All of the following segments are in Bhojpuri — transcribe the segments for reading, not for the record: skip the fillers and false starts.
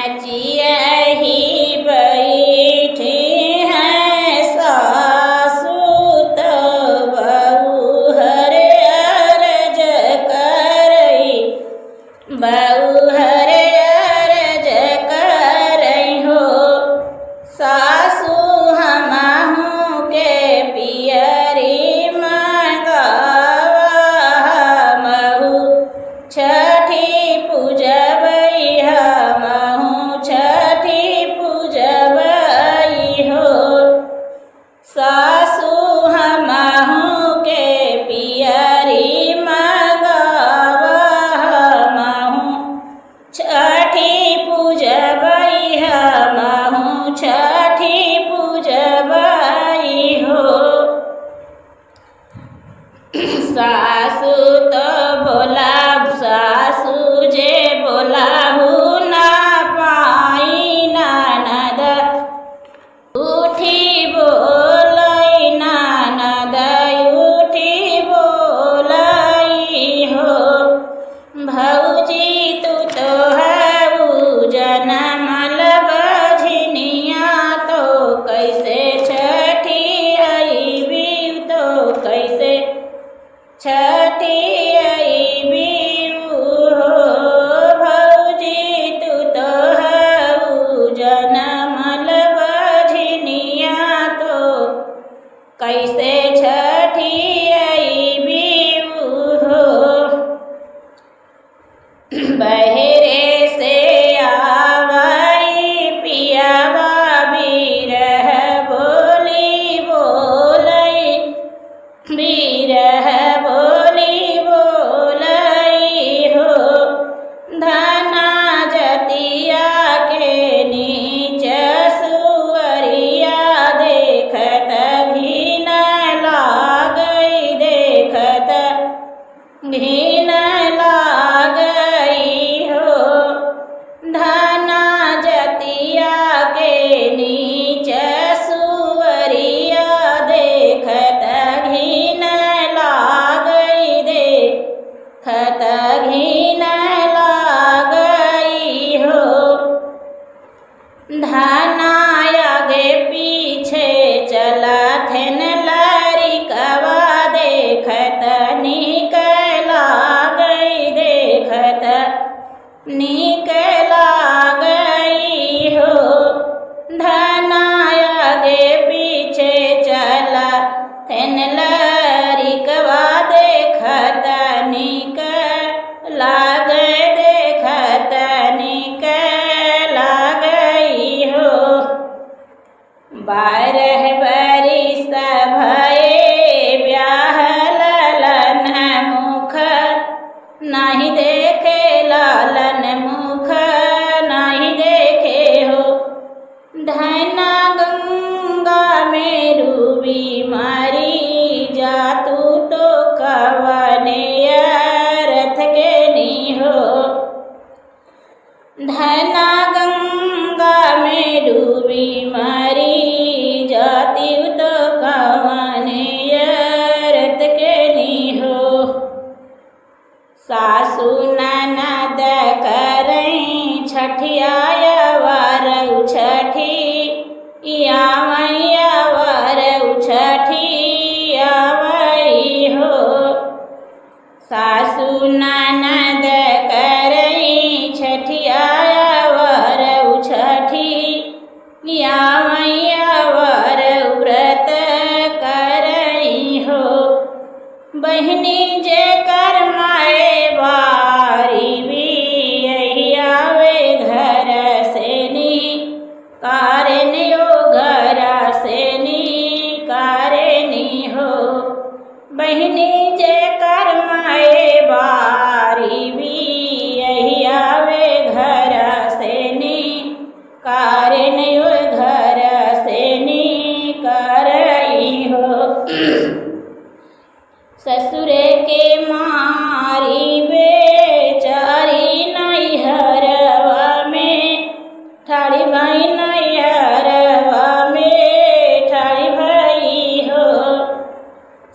चियहि बैठी हैं सासु तो बहू हरे अरज करई, बहू हरे अरज करई हो। सासु हमहु के पियरी मंगावा, हमहु छठी पूजबई, हमहु छठी पूजबई हो। सासु हमहु के पियरी मंगावा, हमहु छठी पूजबई, हमहु छठी पूजबई हो। सासु तो बोला, सासु जे बोलाहु ना पाई, ननद उठी बोलई, ननद उठी बोलई हो। भौजी तू तो हऊ जनमल बझनिया, तो कैसे छठी अइबी, तो कैसे छठी अइबी हो। भौजी तू तो हऊ जनमल बझनिया, तो कैसे छठी अइबी हो। बहरे से आवई पियावा बिरह बोली बोलई, बिरह बोली बोलई हो। धना जतिया के नीच सुअरिया, देखत घिन लागई, देखत घिन लागई हो। धना जतिया के नीच सुअरिया, देखत घिन लागई, देखत घिन लागई हो। धना आगे पीछे चलत हन लरिकवा, देखत नीक लागई, देखत नीक लागई हो। धना आगे पीछे चलत हन लरिकवा, देखत नीक लागई, देखत नीक लागई हो। 12 बरिस भये ब्याह ललन मुख, नहीं देखे लालन मुख, नहीं देखे हो। धना गंगा में डूबी मरी, जातू तो कवने रथ के नी हो। धना गंगा में डूबी मरी, जाती तो कवने रथ के नी हो। सासु ननद करई छठिया वारऊ छठी, आवैया वारऊ छठी आवई हो। सासु ननद करई छठिया वारऊ छठी, आवैया वारऊ व्रत करई हो। बहिनी जे कर माए बारी भी, यही आवे घर से नी कारण यो, घर से नी कारणी हो। बहिनी जे कर माए बारी भी, यही आवे घर से नी कारण यो, घर से नी करई हो। ससुरे के मारी बेचारी नैहरवा में, ठाड़ी भाई नैहरवा में ठाड़ी भाई हो।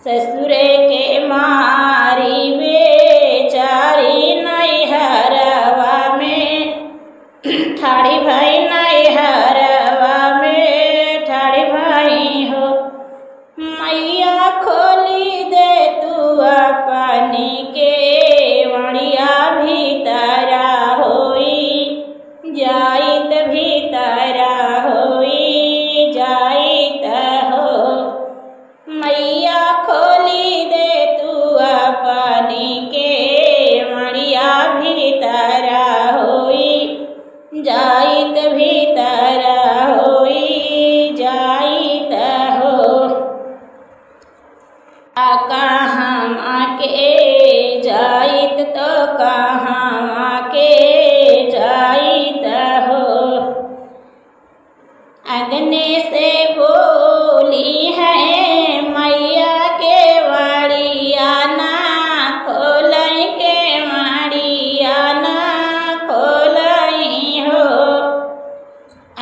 ससुरे के मारी बेचारी नैहरवा में ठाड़ी भाई नैहरवा में ठाड़ी भाई हो। मैया खोली दे तू अपनी के वड़िया भीतरा होई जाइत भीतरा होई जाइत हो। मैया खोली दे तू अपनी के वड़िया भीतरा होई जाइत भीतरा होई जाइत हो। कहाँ के जाइत तो कहाँ के जाइत हो। अग्नि से बोली है मैया के वाड़िया ना खोलई के वाड़िया ना खोलई हो।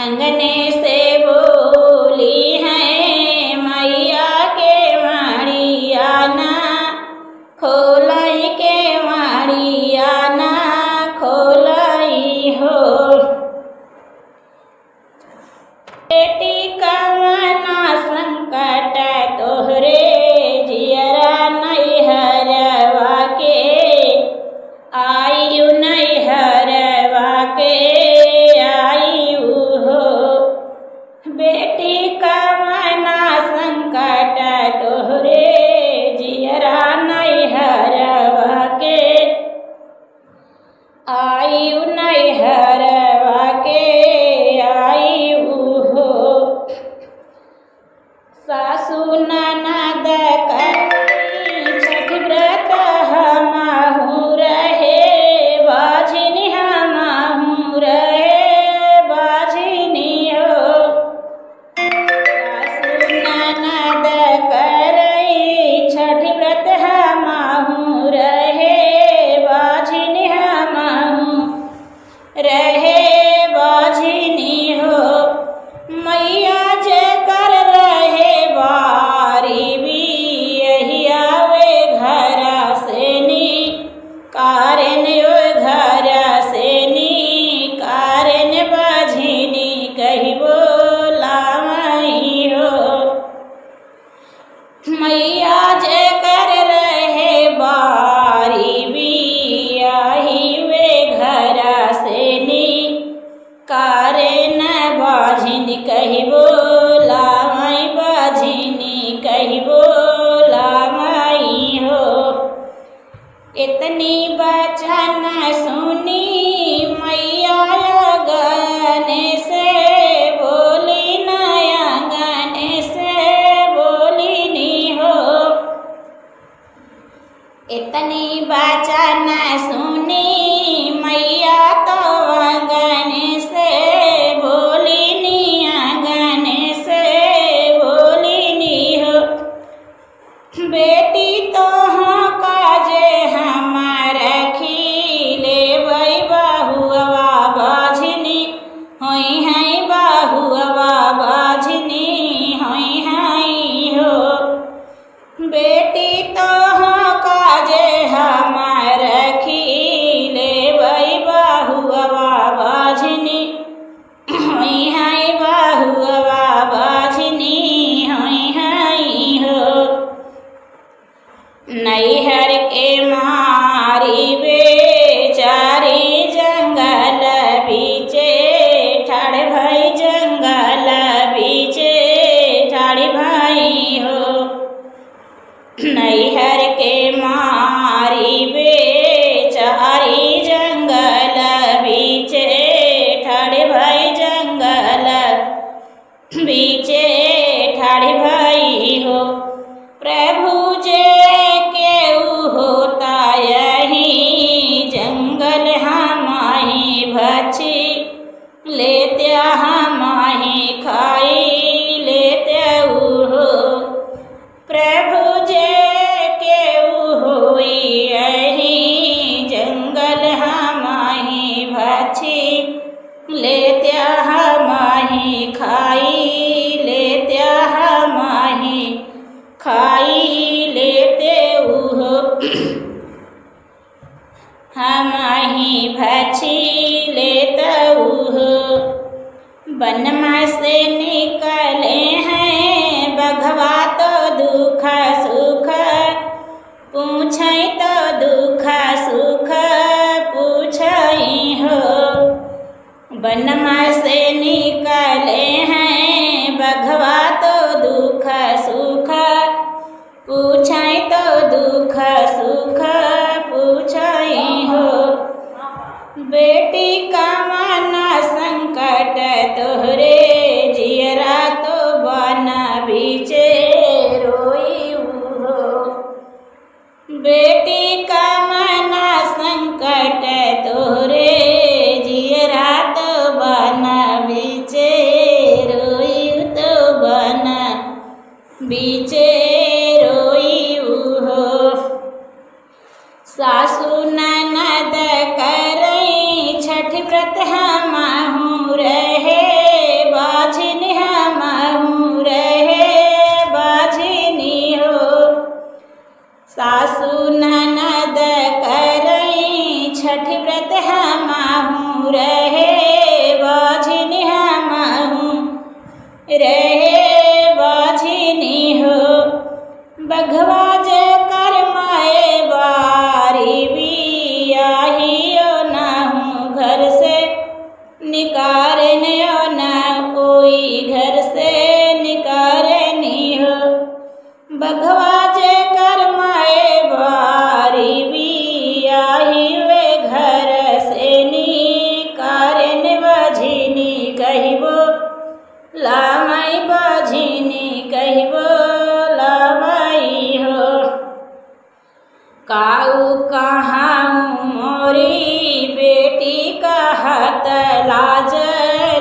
अंगने से बोली है मैया के वाड़िया ना खोलई के वाड़िया ना खोलई हो। बेटी कवना संकट तोहरे जियरा नैहरवा के आयु नैहरवा के आयु हो। बेटी कवना संकट तोहरे जियरा नैहरवा के आयु नैहरवा के आयु हो। सासु ननद करी छठ व्रत हमहु रहे बाझिनी हमहु रहे बाझिनी हो। सासु ननद करई छठ व्रत हमहु रहे बाझिनी हमहु रहे बाझिनी हो। मैया जे कर रहे बारी भी यही आवे घरा से नी कारण यो घरा से नी कारण बाझिनी कही बोलावई हो। मैया जे कर रहे बारी भी यही वे घरा से नी कारण बाझिनी कही बोलावई बाझिनी कही बोलावई हो। इतनी बचन सुनी मैया गने से बोली नया गने से बोली नी हो। इतनी बचन सुनी मैया तो गने से बोली निया गने से बोली नी हो। बेटी तो हाँ काजे हमार खीले वही बहुआ बाझिनी होई है बहुआ बाझिनी होई है हो। बेटी तो हाँ काजे हमार खीले वही बहुआ बाझिनी होई है बहुआ बाझिनी होई है हो। नैहर के मारी बेचारी जंगल बीचे ठाड़ भाई जंगल बीचे ठाड़ भाई हो। नैहर के मारी बेचारी जंगल बीचे ठाड़ भाई जंगल बीचे ठाड़ भाई हो। प्रभु जे केऊ होता यही जंगल हमाही भछी लेते हमाही खाई लेते हो। प्रभु जे केऊ होई यही जंगल हमाही भछी लेते हमाही खाई लेते हमाही खाई लेते हो। हमाही भछी लेते हो। वनमा से निकले हैं बघवा तो दुख सुख पूछई तो दुख सुख पूछई हो। वनमा से निकले हैं बघवा तो दुख सुख पूछई तो दुख सुख पूछई हो। बेटी का माना संकट तोहरे जियरा तो बन बीचे रोई हो। बेटी का माना संकट तोहरे जियरा तो बन बीचे रोई तो बन बीचे रोई हो। सासु ननद करई छठ व्रत हमहु रहे बाझिन हमहु रहे बाझिनी हो। सासु ननद करई छठ व्रत हमहु रहे बाझिन हमहु रहे बाझिनी हो। बघवा जे करमाए बारी भी आहियो नाहू घर से निकारने न कोई घर से निकारनी हो। बघवा जे करमाए बारी भी आही वे घर से निकारने बझिनी कहिबो लामई बझिनी कहिबो लामई हो। काऊ कहाँ मोरी बेटी कहत लाज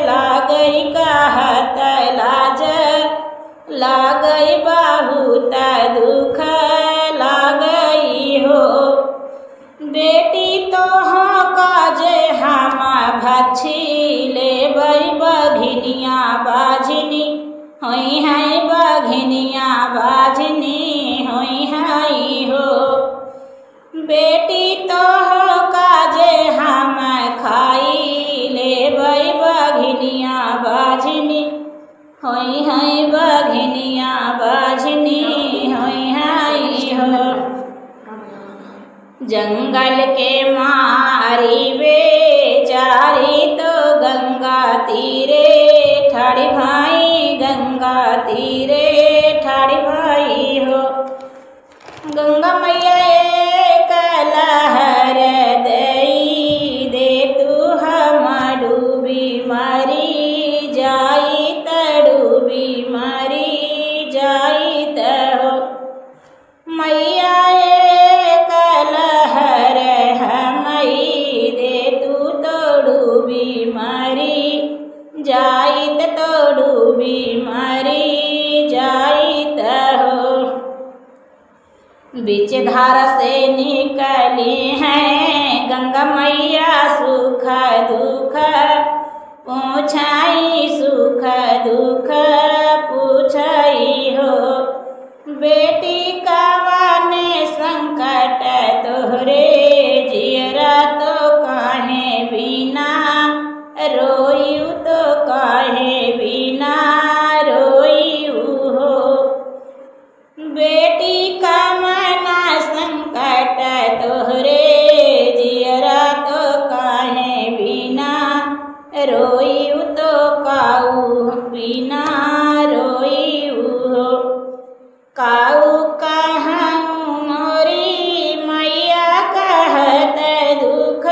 लागई कहत लाज लागई बहुत दुख लागई हो। बेटी तो हाँ काजे हम भछी लेबई बघिनिया बाझिनी होई है बघिनिया बाझिनी होई है हो। बेटी तो हो काजे हम खाई लेबई बघिनिया बाझिनी होई है बघिनिया बाझिनी होई है हो। जंगल के मारी बेचारी तो गंगा तीरे ठाड़ी भाई गंगा तीरे ठाड़ी भाई हो। गंगा मैया एक लहर दई दे तू हम डूबी मरी जाई तड़ूबी मरी जाई हो। मैया एक लहर हमई दे तू तो डूबी मरी जाइत तो डूबी मरी जाइत हो। बीच धारा से निकली हैं गंगा मैया सुख दुख पूछाई सुख दुख पूछाई हो। बेटी का वाने संकट तोहरे जियरा तो काहे बिना रोयू तो काहे बिना रोयू हो। बेटी का मना संकट तोहरे जियरा तो काहे बिना रोयू तो काऊ बिना रोयू हो। काऊ कहाँ मोरी मैया कहत दुख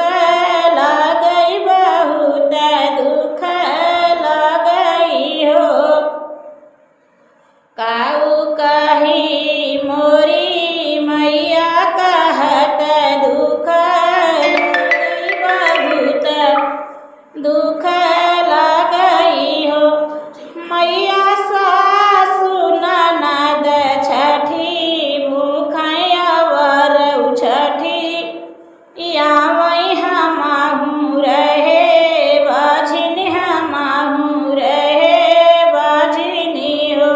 लागई बहुत दुख लागई हो। काऊ कही मोरी मैया कहत दुख लागई बहुत दुख लागई हो। मैया सासु ननद छठी भूखैया वर छठी यावई हमहु रहे बाझिन हमहु रहे बाझिनी हो।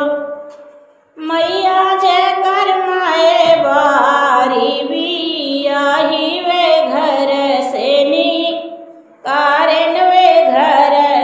मैया जे करमाए बारी भी आही वे घर से नी कारण वे घर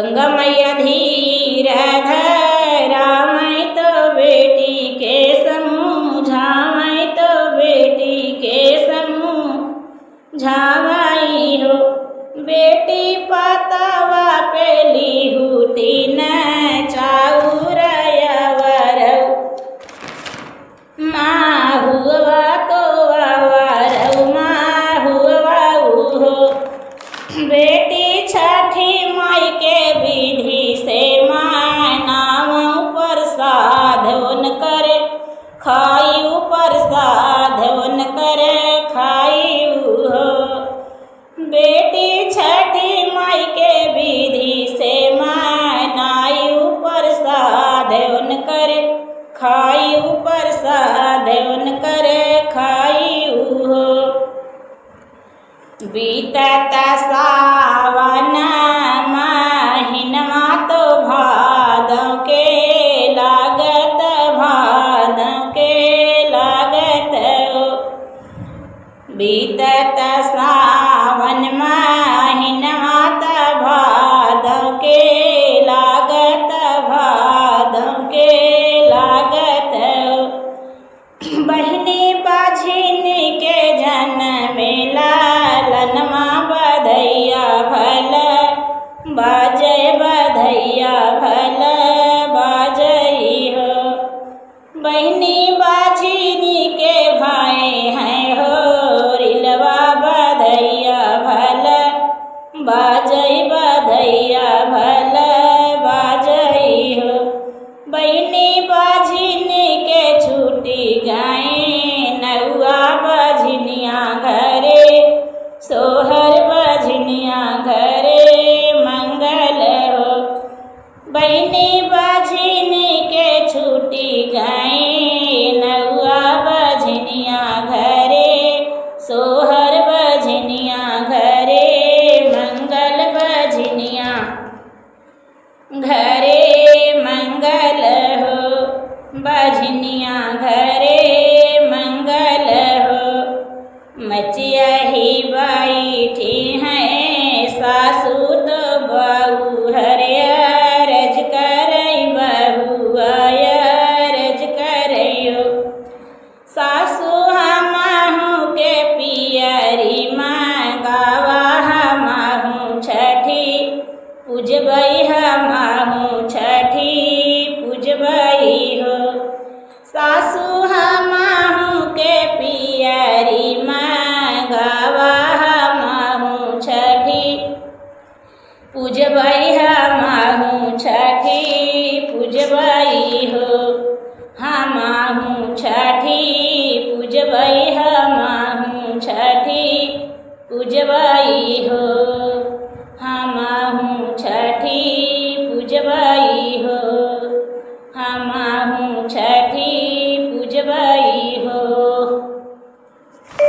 गंगा मैया धीर धरामै तो बेटी के समझामै तो बेटी के समझावई हो। बेटी पतवा पे लिहुती न चाउरयवरौ माहुआ तो अवरौ माहुआ हो। बेटी छठी माई के विधि से मनावौ प्रसाद उनकर खायु प्रसाद उनकर खायु हो। बेटी छठी माई के विधि से मनायु प्रसाद उनकर खायु प्रसाद उनकर खायु हो। बीतत सावन महिनमा तो भादौ के लागत भादौ के लागत हो। बीतत सावन महिनमा तो भादौ के लागत भादौ के लागत हो। बहिनी बाझिनी के जनमेला लनमा बधैया भल बाजय बधैया भल बाजई हो। बहिनी बाझिनी के भाई हैं हो रिलवा बधैया भल बाजय बधैया भल बाजई हो। बहिनी बाझिनी के छूटी गए नौआ बझनिया घरे सोहर बझनिया घरे मंगल हो। बहिनी बाझिनी के छूटी गए नौआ बझनिया घरे सोहर बझनिया घरे मंगल बझनिया घरे मंगल हो। बझनिया घरे मंगल हो। मचिया ही बैठी हैं सासू तो बहू हरे अरज करई बहू अरज करयो। सासू हमहू के पियरी मंगावा हमहू छठी पूजबई हमहू छठी पूजबई हो। सासू हमहू के पियरी मंगावा हमहू छठी पूजबई हमहू छठी पूजबई हो। हमहू छठी पूजबई हमहू छठी पूजबई हो। हमहू छठी पूजबई हो। हमहू